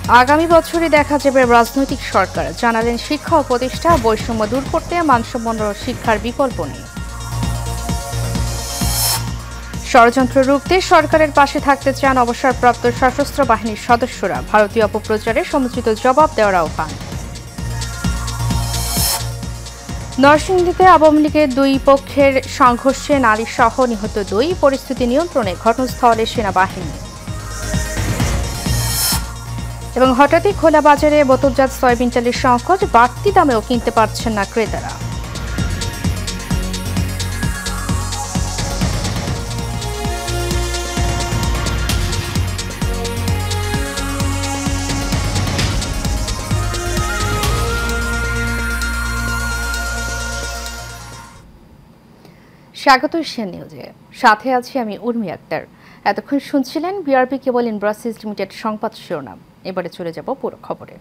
আগামী বছরে দেখা যাবে রাজনৈতিক সরকার, জানালেন শিক্ষা উপদেষ্টা। বৈষম্য দূর করতে মানসম্পন্ন শিক্ষার বিকল্প নেই। ষড়যন্ত্র রুখতে সরকারের পাশে থাকতে চান অবসরপ্রাপ্ত সশস্ত্র বাহিনীর সদস্যরা। ভারতীয় অপপ্রচারে সমুচিত জবাব দেওয়ার আহ্বান। নরসিংদীতে আওয়ামী লীগের দুই পক্ষের সংঘর্ষে নারী সহ নিহত 2। পরিস্থিতি নিয়ন্ত্রণে ঘটনাস্থলে সেনাবাহিনী। এবং হঠাৎই খোলা বাজারে বোতলজাত সয়াবিন তেলের সংকট, বাড়তি দামেও কিনতে পারছেন না ক্রেতারা। স্বাগত এশিয়ান নিউজে, সাথে আছি আমি উর্মি আক্তার। এতক্ষণ শুনছিলেন বিআরবি কেবল ইন্ডাস্ট্রিজ লিমিটেড সংবাদ শিরোনাম। এবারে চলে যাব পুরো খবরে।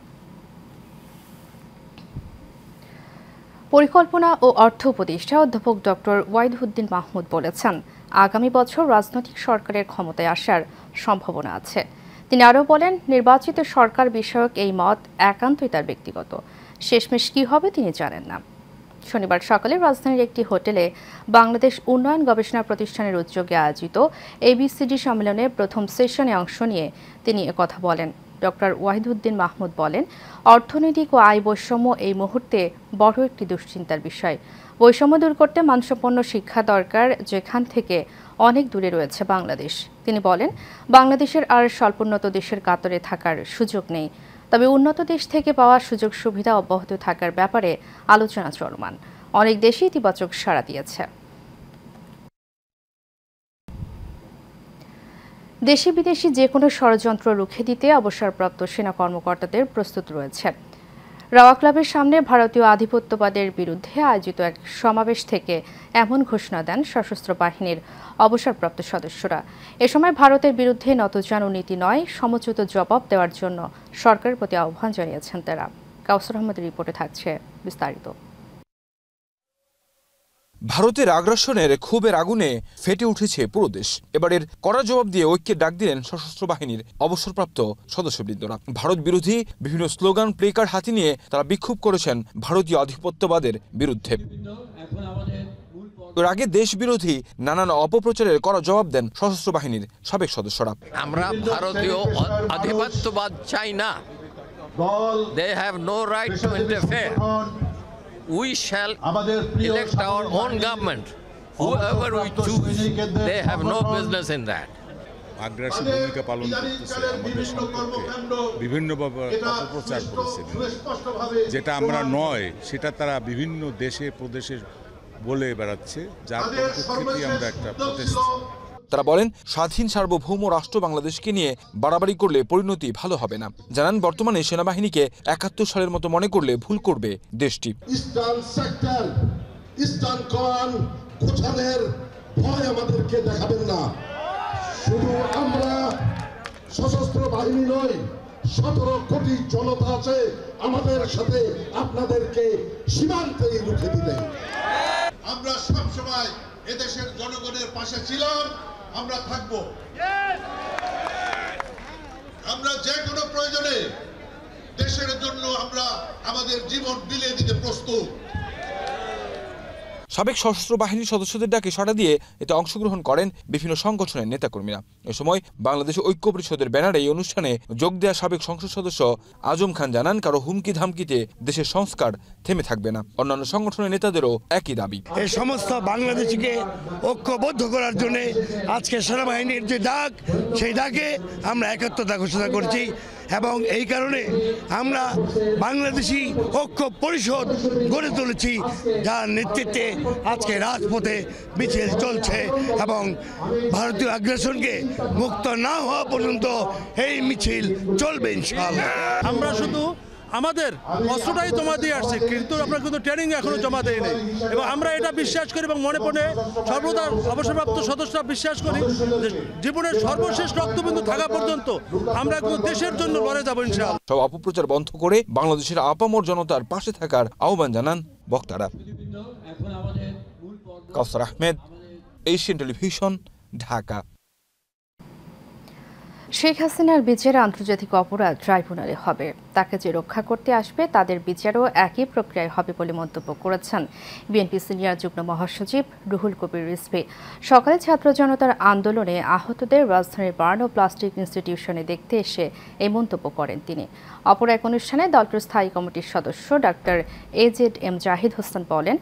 পরিকল্পনা ও অর্থ উপদেষ্টা অধ্যাপক ডক্টর ওয়াহিদুদ্দিন মাহমুদ বলেছেন, আগামী বছর রাজনৈতিক সরকারের ক্ষমতায় আসার সম্ভাবনা আছে। তিনি আরও বলেন, নির্বাচিত সরকার বিষয়ক এই মত একান্তই তার ব্যক্তিগত। শেষমেশ কী হবে তিনি জানেন না। শনিবার সকালে রাজধানীর একটি হোটেলে বাংলাদেশ উন্নয়ন গবেষণা প্রতিষ্ঠানের উদ্যোগে আয়োজিত এবিসিডি সম্মেলনের প্রথম সেশনে অংশ নিয়ে তিনি একথা বলেন। ডক্টর ওয়াহিদুদ্দিন মাহমুদ বলেন, অর্থনৈতিক ও আয় বৈষম্য এই মুহূর্তে বড় একটি দুশ্চিন্তার বিষয়। বৈষম্য দূর করতে মানসম্পন্ন শিক্ষা দরকার, যেখান থেকে অনেক দূরে রয়েছে বাংলাদেশ। তিনি বলেন, বাংলাদেশের আর স্বল্পোন্নত দেশের কাতারে থাকার সুযোগ নেই। তবে উন্নত দেশ থেকে পাওয়া সুযোগ সুবিধা অব্যাহত থাকার ব্যাপারে আলোচনা চলমান। অনেক দেশই ইতিবাচক সাড়া দিয়েছে। দেশি বিদেশি যে কোনো ষড়যন্ত্র রুখে দিতে অবসরপ্রাপ্ত সেনা কর্মকর্তাদের প্রস্তুত রয়েছে। রাওয়া ক্লাবের সামনে ভারতীয় আধিপত্যবাদের বিরুদ্ধে আয়োজিত এক সমাবেশ থেকে এমন ঘোষণা দেন সশস্ত্র বাহিনীর অবসরপ্রাপ্ত সদস্যরা। এ সময় ভারতের বিরুদ্ধে নতজানু নীতি নয়, সমুচিত জবাব দেওয়ার জন্য সরকারের প্রতি আহ্বান জানিয়েছেন তারা। কাউসার আহমেদের রিপোর্টে থাকছে বিস্তারিত। ভারতের আগ্রাসনের ক্ষোভের আগুনে ফেটে উঠেছে পুরো দেশ। এবারের কড়া জবাব দিয়ে ঐক্যের ডাক দিলেন সশস্ত্র বাহিনীর অবসরপ্রাপ্ত সদস্যবৃন্দরা। ভারত বিরোধী বিভিন্ন স্লোগান, প্লেকার্ড হাতে নিয়ে তারা বিক্ষোভ করেছেন ভারতীয় আধিপত্যবাদের বিরুদ্ধে। এর আগে দেশ বিরোধী নানান অপপ্রচারের কড়া জবাব দেন সশস্ত্র বাহিনীর সাবেক সদস্যরা। আমরা ভারতীয় আধিপত্যবাদ চাই না। They have no right to interfere. We shall elect our own government. Whoever we choose, they have no business in that. আগ্রাসী ভূমিকা পালন করতেছে, আমাদের সম্পর্কে বিভিন্নভাবে অপপ্রচার করেছিলেন, যেটা আমরা নয় সেটা তারা বিভিন্ন দেশে প্রদেশে বলে বেড়াচ্ছে, যার পরিপ্রেক্ষিতে আমরা একটা প্রটেস্ট। তারা বলেন, স্বাধীন সার্বভৌম রাষ্ট্র বাংলাদেশকে নিয়ে বাড়াবাড়ি করলে পরিণতি ভালো হবে না। জানান, বর্তমানে সেনাবাহিনীকে 71 সালের মতো মনে করলে ভুল করবে দেশটি। ইস্টার্ন সেক্টর, ইস্টার্ন কমান্ড গোছানোর ভয় আমাদেরকে দেখাবেন না। শুধু আমরা সশস্ত্র বাহিনী নয়, 17 কোটি জনতা আছে আমাদের সাথে, আপনাদেরকে সীমান্তেই রুখে দিতে। আমরা সবসময় এদেশের জনগণের পাশে ছিলাম, আমরা থাকবো। আমরা যে কোনো প্রয়োজনে দেশের জন্য আমরা আমাদের জীবন বিলিয়ে দিতে প্রস্তুত। সাবেক সশস্ত্র বাহিনীর সদস্যদের ডাকে সাড়া দিয়ে এতে অংশগ্রহণ করেন বিভিন্ন সংগঠনের নেতাকর্মীরা। এ সময় বাংলাদেশ ঐক্য পরিষদের ব্যানারে এই অনুষ্ঠানে যোগ দেয়া সাবেক সংসদ সদস্য আজম খান জানান, কারো হুমকি ধামকিতে দেশের সংস্কার থেমে থাকবে না। অন্যান্য সংগঠনের নেতাদেরও একই দাবি। এই সমস্ত বাংলাদেশকে ঐক্যবদ্ধ করার জন্য আজকে সেনাবাহিনীর যে ডাক, সেই ডাকে আমরা একাত্মতা ঘোষণা করছি এবং এই কারণে আমরা বাংলাদেশি ঐক্য পরিষদ গড়ে তুলেছি, যার নেতৃত্বে আজকে রাজপথে মিছিল চলছে এবং ভারতীয় আগ্রাসনকে মুক্ত না হওয়া পর্যন্ত এই মিছিল চলবে ইনশাআল্লাহ। আমরা শুধু আমাদের অস্ত্রটাই জমা দিয়ে আসছি, কিন্তু আমরা কিন্তু ট্রেনিং এখনো জমা দেয়নি এবং আমরা এটা বিশ্বাস করি এবং মনে মনে সর্বদা অবসরপ্রাপ্ত সদস্যরা বিশ্বাস করি যে জীবনের সর্বশেষ রক্তবিন্দু থাকা পর্যন্ত আমরা কিন্তু দেশের জন্য লড়ে যাবো ইনশাআল্লাহ। সব অপপ্রচার বন্ধ করে বাংলাদেশের আপামর জনতার পাশে থাকার আহ্বান জানান বক্তারা। কাউসার আহমেদ, এশিয়ান টেলিভিশন, ঢাকা। শেখ হাসিনার বিচার আন্তর্জাতিক অপরাধ ট্রাইব্যুনালে হবে। তাকে যে রক্ষা করতে আসবে তাদের বিচারও একই প্রক্রিয়ায় হবে বলে মন্তব্য করেছেন বিএনপি সিনিয়র যুগ্ম মহাসচিব রুহুল কবির রিজভী। সকালে ছাত্র জনতার আন্দোলনে আহতদের রাজধানীর বার্ন প্লাস্টিক ইনস্টিটিউশনে দেখতে এসে এই মন্তব্য করেন তিনি। অপর এক অনুষ্ঠানে দলটির স্থায়ী কমিটির সদস্য ডাক্তার AZM জাহিদ হোসেন বলেন,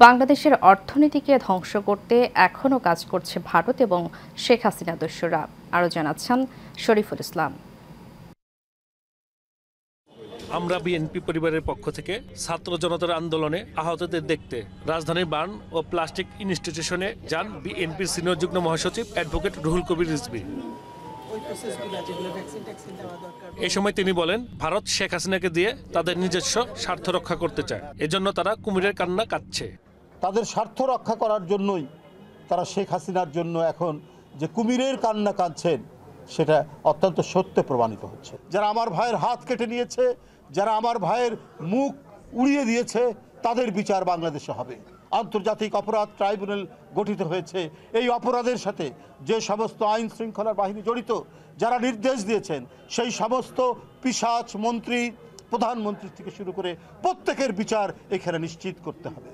বাংলাদেশের অর্থনীতিকে ধ্বংস করতে এখনও কাজ করছে ভারত এবং শেখ হাসিনা দস্যুরা। আরও জানাচ্ছেন শরীফুল ইসলাম। আমরা বিএনপি পরিবারের পক্ষ থেকে ছাত্র জনতার আন্দোলনে আহতদের দেখতে রাজধানীর বার্ন ও প্লাস্টিক ইনস্টিটিউশনে যান বিএনপির সিনিয়র যুগ্ম মহাসচিব অ্যাডভোকেট রুহুল কবির রিজভী। এই সময় তিনি বলেন, ভারত শেখ হাসিনাকে দিয়ে তাদের নিজস্ব স্বার্থ রক্ষা করতে চায়, এজন্য তারা কুমিরের কান্না কাঁদছে। তাদের স্বার্থ রক্ষা করার জন্যই তারা শেখ হাসিনার জন্য এখন যে কুমিরের কান্না কাঁদছেন সেটা অত্যন্ত সত্যে প্রমাণিত হচ্ছে। যারা আমার ভাইয়ের হাত কেটে নিয়েছে, যারা আমার ভাইয়ের মুখ উড়িয়ে দিয়েছে, তাদের বিচার বাংলাদেশে হবে। আন্তর্জাতিক অপরাধ ট্রাইব্যুনাল গঠিত হয়েছে। এই অপরাধের সাথে যে সমস্ত আইন শৃঙ্খলার বাহিনী জড়িত, যারা নির্দেশ দিয়েছেন, সেই সমস্ত পিশাচ মন্ত্রী, প্রধানমন্ত্রী থেকে শুরু করে প্রত্যেকের বিচার এখানে নিশ্চিত করতে হবে।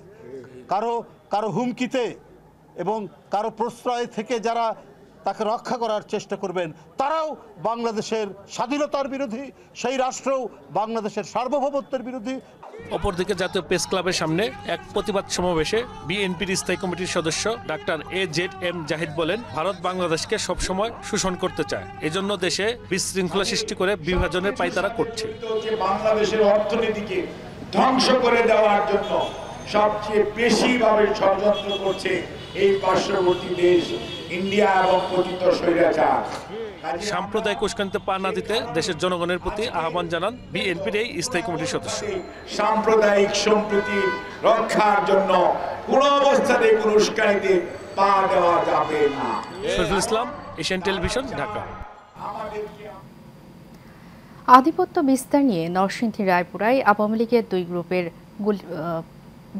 কারো হুমকিতে এবং কারো প্রশ্রয় থেকে যারা তাকে রক্ষা করার চেষ্টা করবেন, তারাও বাংলাদেশের স্বাধীনতার বিরোধী, সেই রাষ্ট্রও বাংলাদেশের সার্বভৌমত্বের বিরোধী। অপরদিকে জাতীয় প্রেস ক্লাবের সামনে এক প্রতিবাদ সমাবেশে বিএনপির স্থায়ী কমিটির সদস্য ডাক্তার AZM জাহিদ বলেন, ভারত বাংলাদেশকে সবসময় শোষণ করতে চায়, এজন্য দেশে বিশৃঙ্খলা সৃষ্টি করে বিভাজনের পায়তারা করছে। বাংলাদেশের অর্থনীতিকে ধ্বংস করে দেওয়ার জন্য সবচেয়ে বেশিভাবে ষড়যন্ত্র করছে এই পার্শ্ববর্তী দেশ ইন্ডিয়া এবং পতিত স্বৈরাচার। সাম্প্রদায়িক উস্কানিতে পা না দিতে দেশের জনগণের প্রতি আহ্বান জানান বিএনপির এই স্থায়ী কমিটির সদস্য। সাম্প্রদায়িক সম্প্রীতি রক্ষার জন্য কোনো অবস্থাতে কোনো উস্কানিতে পা দেওয়া যাবে না। Shariful Islam, Asian television, Dhaka. আধিপত্য বিস্তার নিয়ে নরসিংদী রায়পুরায় আওয়ামী লীগের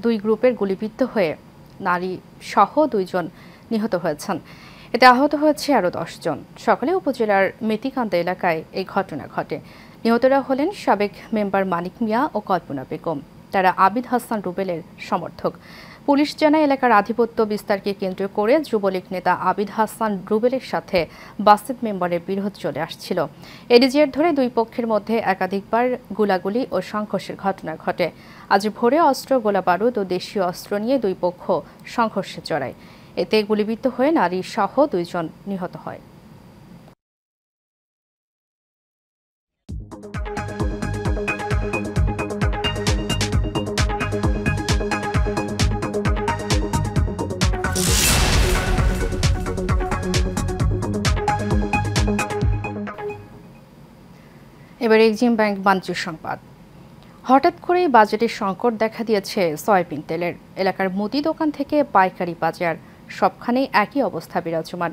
দুই গ্রুপের গুলিবিদ্ধ হয়ে নারী সহ 2 জন নিহত হয়েছেন। এতে আহত হয়েছে আরও 10 জন। সকালে উপজেলার মেতিকান্দা এলাকায় এই ঘটনা ঘটে। নিহতরা হলেন সাবেক মেম্বার মানিক মিয়া ও কল্পনা বেগম। তারা আবিদ হাসান রুবেলের সমর্থক। পুলিশ জানায়, এলাকার আধিপত্য বিস্তারকে কেন্দ্র করে যুবলীগ নেতা আবিদ হাসান রুবেলের সাথে বাসিত মেম্বারের বিরোধ চলে আসছিল। এরই জের ধরে দুই পক্ষের মধ্যে একাধিকবার গোলাগুলি ও সংঘর্ষের ঘটনা ঘটে। আজ ভোরে অস্ত্র, গোলাবারুদ ও দেশীয় অস্ত্র নিয়ে দুই পক্ষ সংঘর্ষে জড়ায়। এতে গুলিবিদ্ধ হয়ে নারী সহ 2 জন নিহত হয়। এবার এক্সিম ব্যাংক বাণিজ্য সংবাদ। হঠাৎ করেই বাজেটের সংকট দেখা দিয়েছে সয়াবিন তেলের। এলাকার মুদি দোকান থেকে পাইকারি বাজার সবখানেই একই অবস্থা বিরাজমান।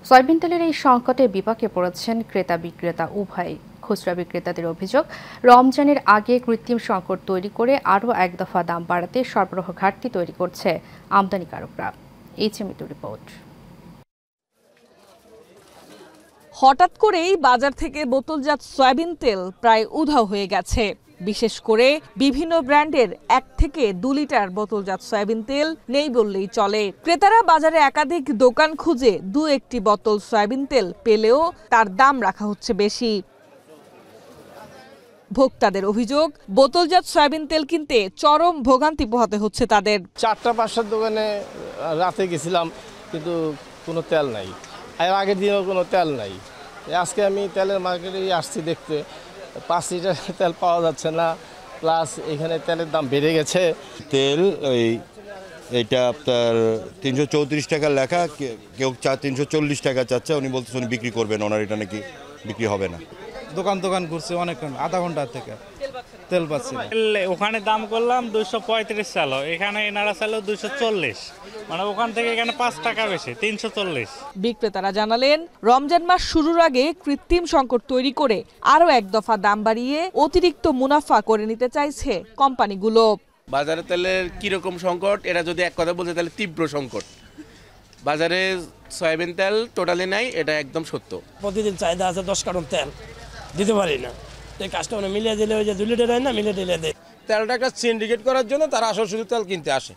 সয়াবিন তেলের এই সংকটে বিপাকে পড়েছেন ক্রেতা বিক্রেতা উভয়ই। খুচরা বিক্রেতাদের অভিযোগ, রমজানের আগে কৃত্রিম সংকট তৈরি করে আরও এক দফা দাম বাড়াতে সরবরাহ ঘাটতি তৈরি করছে আমদানিকারকরা। এইচএমইটু রিপোর্ট। হঠাৎ করেই বাজার থেকে বোতলজাত সয়াবিন তেল প্রায় উধাও হয়ে গেছে। বিশেষ করে বিভিন্ন ব্র্যান্ডের 1 থেকে 2 লিটার বোতলজাত সয়াবিন তেল নেই বললেই চলে। ক্রেতারা বাজারে একাধিক দোকান খুঁজে 2-1টি বোতল সয়াবিন তেল পেলেও তার দাম রাখা হচ্ছে বেশি। ভোক্তাদের অভিযোগ, বোতলজাত সয়াবিন তেল কিনতে চরম ভোগান্তি পোহাতে হচ্ছে তাদের। 4টা-5টার দোকানে রাতে গেছিলাম, কিন্তু কোনো তেল নাই। আর আগের দিনও কোনো তেল নাই। আজকে আমি তেলের মার্কেটে আসছি দেখতে, 5 লিটার তেল পাওয়া যাচ্ছে না, প্লাস এখানে তেলের দাম বেড়ে গেছে। তেল এইটা আপনার 334 টাকা লেখা, কেউ 340 টাকা চাচ্ছে। উনি বলতেছেন উনি বিক্রি করবেন, ওনার এটা নাকি বিক্রি হবে না। দোকান ঘুরছে অনেকক্ষণ, আধা ঘন্টা থেকে তেল পাচ্ছি না। ওখানে দাম করলাম 235 চাল, এখানে এনারা চাল 240, মানে ওখান থেকে এখানে 5 টাকা বেশি, 340। বিক্রেতারা জানালেন, রমজান মাস শুরুর আগে কৃত্রিম সংকট তৈরি করে আরও এক দফা দাম বাড়িয়ে অতিরিক্ত মুনাফা করে নিতে চাইছে কোম্পানিগুলো। বাজারে তেলের কিরকম সংকট, এরা যদি এক কথা বলছে তাহলে তীব্র সংকট। বাজারে সয়াবিন তেল টোটালি নাই, এটা একদম সত্য। প্রতিদিন চাহিদা আছে 10 কার্টন তেল, দিতে পারি না, এই কাস্টমার মিলিয়ে দিলে ওই যে 2 লিটার হয় না, মিলিয়ে দিলে দেয়। তেলটা একটা সিন্ডিকেট করার জন্য তারা আসলে শুধু তেল কিনতে আসে,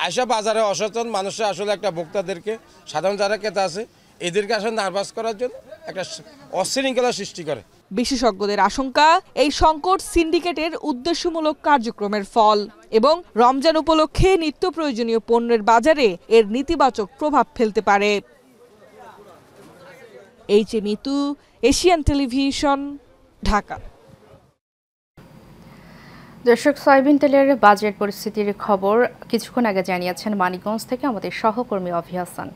আইসা বাজারে অসচেতন মানুষরা আসলে একটা ভোক্তাদেরকে, সাধারণ যারা ক্রেতা আছে এদেরকে আসলে নার্ভাস করার জন্য একটা অশৃঙ্খলা সৃষ্টি করে। বিশেষজ্ঞদের আশঙ্কা এই সংকট সিন্ডিকেটের উদ্দেশ্যমূলক কার্যক্রমের ফল এবং রমজান উপলক্ষে নিত্য প্রয়োজনীয় পণ্যের বাজারে এর নেতিবাচক প্রভাব ফেলতে পারে। H A Mitu, Asian television, Dhaka. দর্শক, সয়াবিন তেলের বাজার পরিস্থিতির খবর কিছুক্ষণ আগে জানিয়েছেন মানিকগঞ্জ থেকে আমাদের সহকর্মী অভি হাসান।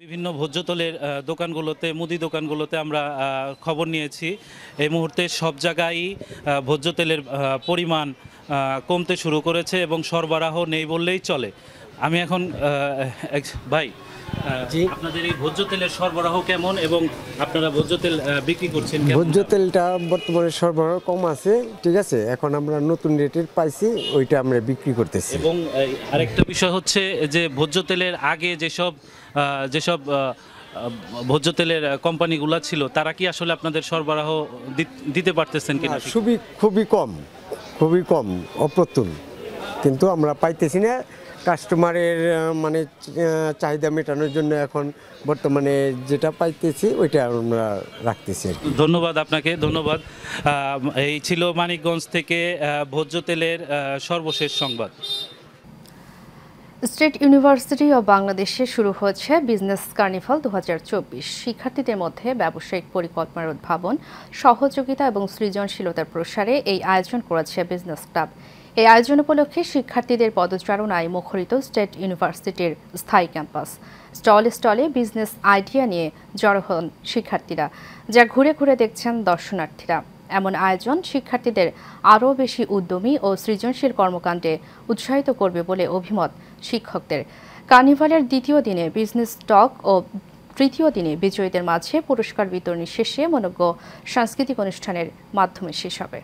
বিভিন্ন ভোজ্য তেলের দোকানগুলোতে, মুদি দোকানগুলোতে আমরা খবর নিয়েছি, এই মুহূর্তে সব জায়গায় ভোজ্য তেলের পরিমাণ কমতে শুরু করেছে এবং সরবরাহ নেই বললেই চলে। আমি এখন ভাই, আপনাদের এই ভোজ্য তেলের সরবরাহ কেমন এবং আপনারা ভোজ্য তেল বিক্রি করছেন কেমন? ভোজ্য তেলটা বর্তমানে সরবরাহ কম আছে, ঠিক আছে, এখন আমরা নতুন রেটের পাইছি, ওইটা আমরা বিক্রি করতেছি। এবং আরেকটা বিষয় হচ্ছে যে ভোজ্য তেলের আগে যেসব ভোজ্য তেলের কোম্পানিগুলো ছিল তারা কি আসলে আপনাদের সরবরাহ দিতে পারতেছেন কিনা? খুবই কম অপ্রতুল, কিন্তু আমরা পাইতেছি না। কাস্টমারের মানে চাহিদা মেটানোর জন্য এখন বর্তমানে যেটা পাইতেছি ওইটা আমরা রাখতেছি। ধন্যবাদ আপনাকে, ধন্যবাদ। এই ছিল মানিকগঞ্জ থেকে ভোজ্য তেলের সর্বশেষ সংবাদ। স্টেট ইউনিভার্সিটি অব বাংলাদেশে শুরু হয়েছে বিজনেস কার্নিভাল 2024। শিক্ষার্থীদের মধ্যে ব্যবসায়িক পরিকল্পনার উদ্ভাবন, সহযোগিতা এবং সৃজনশীলতার প্রসারে এই আয়োজন করেছে বিজনেস ক্লাব। এই আয়োজন উপলক্ষে শিক্ষার্থীদের পদচারণায় মুখরিত স্টেট ইউনিভার্সিটির স্থায়ী ক্যাম্পাস। স্টলে বিজনেস আইডিয়া নিয়ে জড়ো হন শিক্ষার্থীরা, যা ঘুরে ঘুরে দেখছেন দর্শনার্থীরা। এমন আয়োজন শিক্ষার্থীদের আরও বেশি উদ্যমী ও সৃজনশীল কর্মকাণ্ডে উৎসাহিত করবে বলে অভিমত শিক্ষকদের। কার্নিভালের দ্বিতীয় দিনে বিজনেস টক ও তৃতীয় দিনে বিজয়ীদের মাঝে পুরস্কার বিতরণী শেষে মনোজ্ঞ সাংস্কৃতিক অনুষ্ঠানের মাধ্যমে শেষ হবে।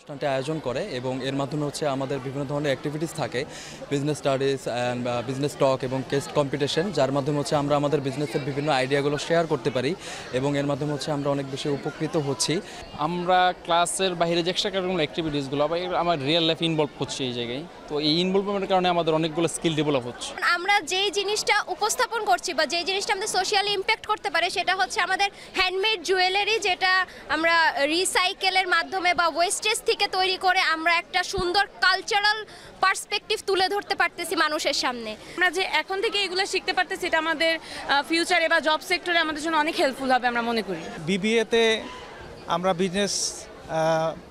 অনুষ্ঠানটি আয়োজন করে এবং এর মাধ্যমে হচ্ছে আমাদের বিভিন্ন ধরনের অ্যাক্টিভিটিস থাকে, বিজনেস স্টাডিজ অ্যান্ড বিজনেস টক এবং কেস কম্পিটিশন, যার মাধ্যমে হচ্ছে আমরা আমাদের বিজনেসের বিভিন্ন আইডিয়াগুলো শেয়ার করতে পারি এবং এর মাধ্যমে হচ্ছে আমরা অনেক বেশি উপকৃত হচ্ছি। আমরা ক্লাসের বাইরে যে এক্সট্রা কারিকুলার অ্যাক্টিভিটিসগুলো আমার রিয়েল লাইফ ইনভলভ হচ্ছে এই জায়গায়, তো এই ইনভলভমেন্টের কারণে আমাদের অনেকগুলো স্কিল ডেভেলপ হচ্ছে। আমরা যেই জিনিসটা উপস্থাপন করছি বা যেই জিনিসটা আমাদের সোশ্যালি ইম্প্যাক্ট করতে পারে সেটা হচ্ছে আমাদের হ্যান্ডমেড জুয়েলারি, যেটা আমরা রিসাইকেলের মাধ্যমে বা ওয়েস্টেজ থেকে তৈরি করে আমরা একটা সুন্দর কালচারাল পার্সপেক্টিভ তুলে ধরতে পারতেছি মানুষের সামনে। আমরা যে এখন থেকে এগুলো শিখতে পারতেছি, এটা আমাদের ফিউচারে বা জব সেক্টরে আমাদের জন্য অনেক হেল্পফুল হবে আমরা মনে করি। বিবিএতে আমরা বিজনেস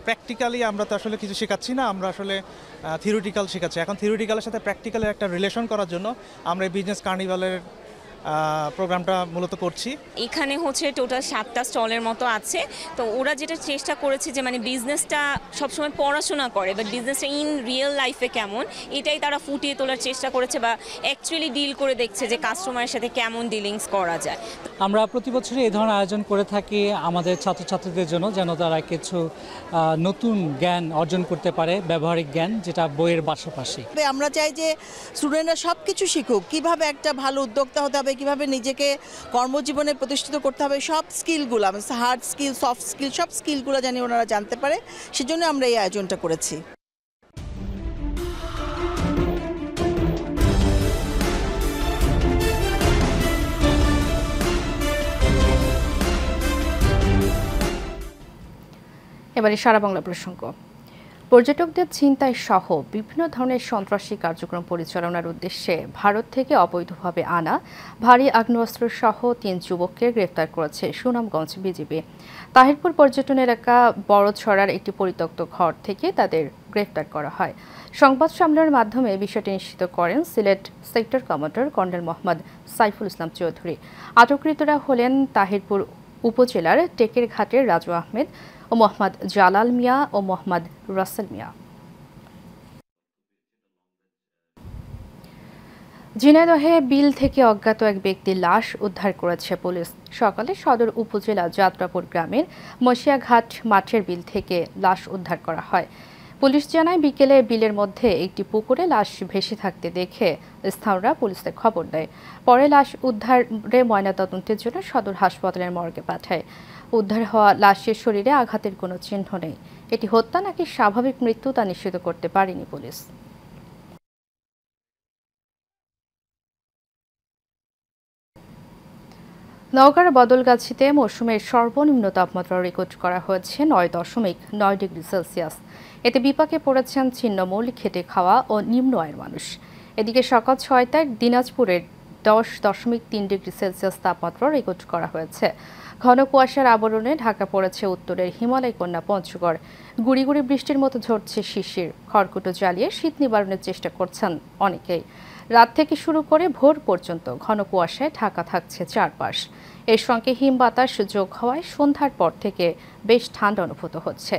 প্র্যাকটিক্যালি আমরা তো আসলে কিছু শেখাচ্ছি না, আমরা আসলে থিওরিটিক্যাল শেখাচ্ছি। এখন থিওরিটিক্যালের সাথে প্র্যাকটিক্যালের একটা রিলেশন করার জন্য আমরা এই বিজনেস কার্নিভালের প্রোগ্রামটা মূলত করছি। এখানে হচ্ছে টোটাল 7টা স্টলের মতো আছে, তো ওরা যেটা চেষ্টা করেছে যে মানে বিজনেসটা সবসময় পড়াশোনা করে বাট বিজনেসটা ইন রিয়েল লাইফে কেমন এটাই তারা ফুটিয়ে তোলার চেষ্টা করেছে বা অ্যাকচুয়ালি ডিল করে দেখছে যে কাস্টমারের সাথে কেমন ডিলিংস করা যায়। আমরা প্রতি বছরই এই ধরনের আয়োজন করে থাকি আমাদের ছাত্রছাত্রীদের জন্য, যেন তারা কিছু নতুন জ্ঞান অর্জন করতে পারে, ব্যবহারিক জ্ঞান, যেটা বইয়ের পাশাপাশি। আমরা চাই যে স্টুডেন্টরা সব কিছু শিখুক, কীভাবে একটা ভালো উদ্যোক্তা হতে হবে, কিভাবে নিজেকে কর্মজীবনে প্রতিষ্ঠিত করতে হবে, সব স্কিলগুলো, হার্ড স্কিল, সফট স্কিল, সব স্কিলগুলো জানি ওনারা জানতে পারে, সেজন্য আমরা এই আয়োজনটা করেছি। এবারে সারা বাংলা প্রসঙ্গ। পর্যটকদের ছিনতাই সহ বিভিন্ন ধরনের সন্ত্রাসী কার্যক্রম পরিচালনার উদ্দেশ্যে ভারত থেকে অবৈধভাবে আনা ভারী আগ্নেয়াস্ত্র সহ 3 যুবককে গ্রেফতার করেছে সুনামগঞ্জ বিজিবি। তাহিরপুর পর্যটন এলাকা বড়ছড়ার একটি পরিত্যক্ত ঘর থেকে তাদের গ্রেফতার করা হয়। সংবাদ সম্মেলনের মাধ্যমে বিষয়টি নিশ্চিত করেন Sylhet sector commander colonel Mohammad Saiful Islam Chowdhury. আটককৃতরা হলেন তাহিরপুর উপজেলার টেকের ঘাটের রাজু আহমেদ ও মোহাম্মদ জালাল মিয়া ও মোহাম্মদ রাসেল মিয়া। ঝিনাইদহে বিল থেকে অজ্ঞাত এক ব্যক্তির লাশ উদ্ধার করেছে পুলিশ। সকালে সদর উপজেলা যাত্রাপুর গ্রামের মশিয়াঘাট মাঠের বিল থেকে লাশ উদ্ধার করা হয়। পুলিশ জানায় বিকেলে বিলের মধ্যে একটি পুকুরে লাশ ভেসে থাকতে দেখে স্থানীয়রা পুলিশকে খবর দেয়। পরে লাশ উদ্ধারে ময়নাতদন্তের জন্য সদর হাসপাতালের মর্গে পাঠায়। উদ্ধার হওয়া লাশের শরীরে আঘাতের কোনো চিহ্ন নেই। এটি হত্যা নাকি স্বাভাবিক মৃত্যু তা নিশ্চিত করতে পারেনি পুলিশ। নওগাঁর বদলগাছিতে মৌসুমের সর্বনিম্ন তাপমাত্রা রেকর্ড করা হয়েছে 9.9 ডিগ্রি সেলসিয়াস। এতে বিপাকে পড়েছেন ছিন্নমূল, খেটে খাওয়া ও নিম্ন আয়ের মানুষ। এদিকে সকাল 6টায় দিনাজপুরের 10.3 ডিগ্রি সেলসিয়াস তাপমাত্রা রেকর্ড করা হয়েছে। ঘন কুয়াশার আবরণে ঢাকা পড়েছে উত্তরের হিমালয় কন্যা পঞ্চগড়। গুড়ি গুড়ি বৃষ্টির মতো ঝরছে শিশির। খড়কুটো জ্বালিয়ে শীত নিবারণের চেষ্টা করছেন অনেকেই। রাত থেকে শুরু করে ভোর পর্যন্ত ঘন কুয়াশায় ঢাকা থাকছে চারপাশ। এর সঙ্গে হিম বাতাস যোগ হওয়ায় সন্ধ্যার পর থেকে বেশ ঠান্ডা অনুভূত হচ্ছে।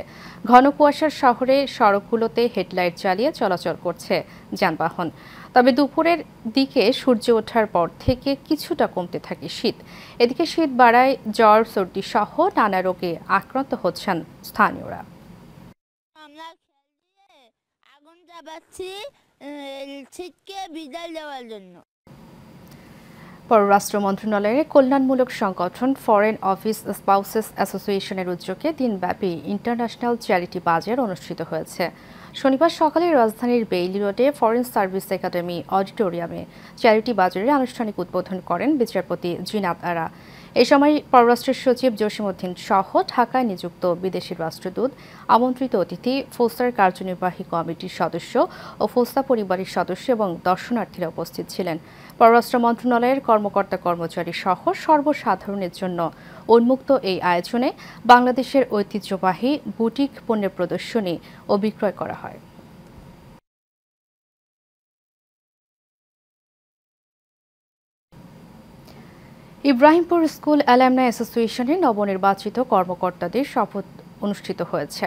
ঘন কুয়াশার শহরে সড়কগুলোতে হেডলাইট জ্বালিয়ে চলাচল করছে যানবাহন। তবে দুপুরের দিকে সূর্য ওঠার পর থেকে কিছুটা কমতে থাকে শীত। এদিকে শীত বাড়ায় জ্বর, সর্দি সহ নানা রোগে আক্রান্ত হচ্ছেন স্থানীয়রা। আমরা আগুন জ্বালাচ্ছি শীতকে বিদায় দেওয়ার জন্য। পররাষ্ট্র মন্ত্রণালয়ের কল্যাণমূলক সংগঠন ফরেন অফিস স্পাউসেস অ্যাসোসিয়েশনের উদ্যোগে দিনব্যাপী ইন্টারন্যাশনাল চ্যারিটি বাজার অনুষ্ঠিত হয়েছে। শনিবার সকালে রাজধানীর বেইলি রোডে ফরেন সার্ভিস একাডেমি অডিটোরিয়ামে চ্যারিটি বাজারের আনুষ্ঠানিক উদ্বোধন করেন বিচারপতি জিনাত আরা। এই সময় পররাষ্ট্র সচিব জসিমউদ্দিন সহ ঢাকায় নিযুক্ত বিদেশি রাষ্ট্রদূত, আমন্ত্রিত অতিথি, ফোস্তার কার্যনির্বাহী কমিটির সদস্য ও ফোস্তা পরিবারের সদস্য এবং দর্শনার্থীরা উপস্থিত ছিলেন। পররাষ্ট্র মন্ত্রণালয়ের কর্মকর্তা কর্মচারী সহ সর্বসাধারণের জন্য উন্মুক্ত এই আয়োজনে বাংলাদেশের ঐতিহ্যবাহী বুটিক পণ্যের প্রদর্শনী ও বিক্রয় করা হয়। ইব্রাহিমপুর স্কুল অ্যালামনাই অ্যাসোসিয়েশনের নবনির্বাচিত কর্মকর্তাদের শপথ অনুষ্ঠিত হয়েছে।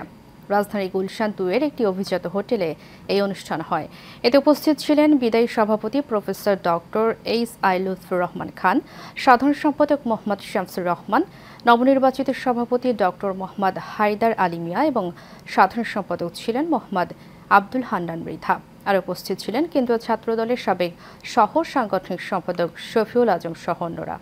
রাজধানীর গুলশান 2-এর একটি অভিজাত হোটেলে এই অনুষ্ঠান হয়। এতে উপস্থিত ছিলেন বিদায়ী সভাপতি professor doctor H I. Lutfur Rahman Khan, সাধারণ সম্পাদক মোহাম্মদ শামসুর রহমান, নবনির্বাচিত সভাপতি ডক্টর মোহাম্মদ হায়দার আলী মিয়া এবং সাধারণ সম্পাদক ছিলেন মোহাম্মদ আব্দুল হান্নান মৃধা। আর উপস্থিত ছিলেন কেন্দ্রীয় ছাত্রদলের সাবেক সহ সাংগঠনিক সম্পাদক শফিউল আজম সহ অন্যরা।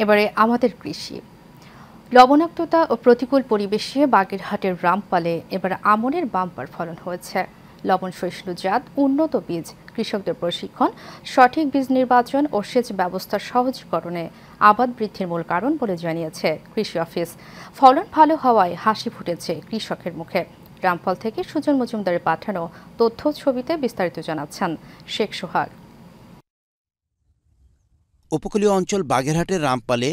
এবারে আমাদের কৃষি। লবণাক্ততা ও প্রতিকূল পরিবেশে বাগেরহাটের রামপালে এবার আমনের বাম্পার ফলন হয়েছে। লবণ সহিষ্ণু জাত, উন্নত বীজ, কৃষকদের প্রশিক্ষণ, সঠিক বীজ নির্বাচন ও সেচ ব্যবস্থার সহজীকরণে আবাদ বৃদ্ধির মূল কারণ বলে জানিয়েছে কৃষি অফিস। ফলন ভালো হওয়ায় হাসি ফুটেছে কৃষকের মুখে। রামপাল থেকে সুজন মজুমদারের পাঠানো তথ্য ছবিতে বিস্তারিত জানাচ্ছেন শেখ সোহাগ। উপকূলীয় অঞ্চল বাগেরহাটের রামপালে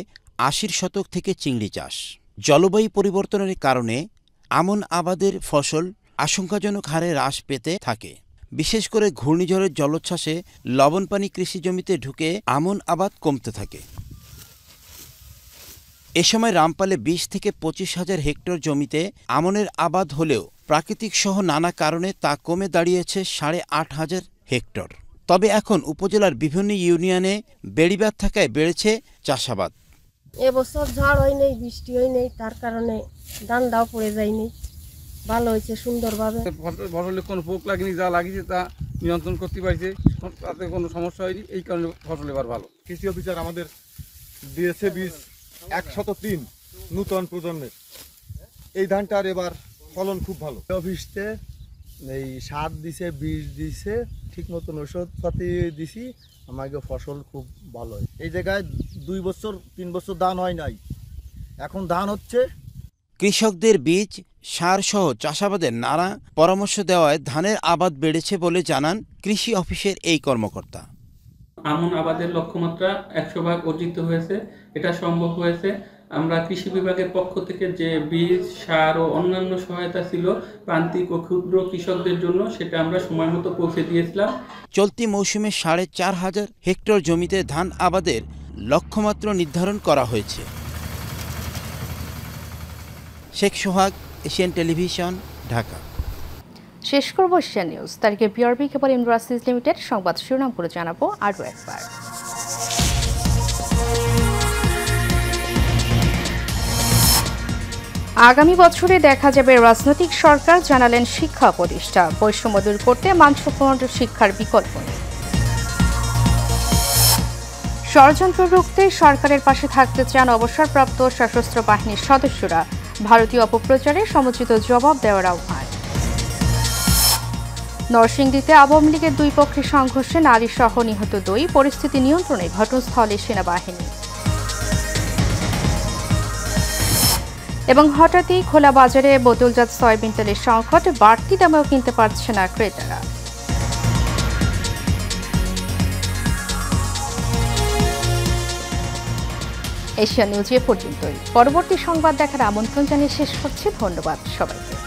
৮০ শতক থেকে চিংড়ি চাষ। জলবায়ু পরিবর্তনের কারণে আমন আবাদের ফসল আশঙ্কাজনক হারে হ্রাস পেতে থাকে। বিশেষ করে ঘূর্ণিঝড়ের জলোচ্ছ্বাসে লবণপানি কৃষি জমিতে ঢুকে আমন আবাদ কমতে থাকে। এ সময় রামপালে ২০ থেকে ২৫ হাজার হেক্টর জমিতে আমনের আবাদ হলেও প্রাকৃতিক সহ নানা কারণে তা কমে দাঁড়িয়েছে ৮,৫০০ হেক্টর। তবে এখন উপজেলার বিভিন্ন ইউনিয়নে বেড়িবাঁধ থাকায় বেড়েছে চাষাবাদ। এবছর ঝড় হয় নাই, বৃষ্টি হয় নাই, তার কারণে ধানটাও পড়ে যায়নি, ভালো হয়েছে সুন্দরভাবে। ফসলে কোনো পোক লাগেনি, যা লাগিয়েছে তা নিয়ন্ত্রণ করতে পারছে, তাতে কোনো সমস্যা হয়নি। এই কারণে ফসল এবার ভালো। কৃষি অফিসার আমাদের দিয়েছে বীজ ১০৩ নূতন প্রজন্মের। এই ধানটার এবার ফলন খুব ভালো। অফিসতে এই সার দিছে, বীজ দিছে, ঠিক মতন ওষুধপাতি দিছি, আমাকে ফসল খুব ভালো হয়। এই জায়গায় ২ বছর ৩ বছর ধান হয় নাই, এখন ধান হচ্ছে। কৃষকদের বীজ, সার সহ চাষাবাদের নানা পরামর্শ দেওয়ায় ধানের আবাদ বেড়েছে বলে জানান কৃষি অফিসের এই কর্মকর্তা। আমন আবাদের লক্ষ্যমাত্রা ১০০% অর্জিত হয়েছে। এটা সম্ভব হয়েছে আমরা কৃষি বিভাগের পক্ষ থেকে যে বীজ, সার ও অন্যান্য সহায়তা ছিল প্রান্তিক ও ক্ষুদ্র কৃষকদের জন্য, সেটা আমরা সময় মতো পৌঁছে দিয়েছিলাম। চলতি মৌসুমে ৪,৫০০ হেক্টর জমিতে ধান আবাদের লক্ষ্যমাত্রা নির্ধারণ করা হয়েছে। শেখ সোহাগ, এশিয়ান টেলিভিশন, ঢাকা। শেষ করব এশিয়ান নিউজ। তারিখে বিআরবি কেবল ইন্ডাস্ট্রিজ লিমিটেড সংবাদ শিরোনামগুলো জানাবো আরও একবার। আগামী বছরে দেখা যাবে রাজনৈতিক সরকার, জানালেন শিক্ষা উপদেষ্টা। বৈষম্য দূর করতে মানসম্পন্ন শিক্ষার বিকল্প নেই। ষড়যন্ত্র রুখতে সরকারের পাশে থাকতে চান অবসরপ্রাপ্ত সশস্ত্র বাহিনীর সদস্যরা। ভারতীয় অপপ্রচারে সমুচিত জবাব দেওয়ার আহ্বান। নরসিংদীতে আওয়ামী লীগের দুই পক্ষের সংঘর্ষে নারী সহ নিহত 2, পরিস্থিতি নিয়ন্ত্রণে ঘটনাস্থলে সেনাবাহিনী। এবং হঠাৎই খোলা বাজারে বোতলজাত সয়াবিন তেলের সংকট, বাড়তি দামেও কিনতে পারছে না ক্রেতারা। এশিয়া নিউজ এ পর্যন্তই। পরবর্তী সংবাদ দেখার আমন্ত্রণ জানিয়ে শেষ করছি। ধন্যবাদ সবাইকে।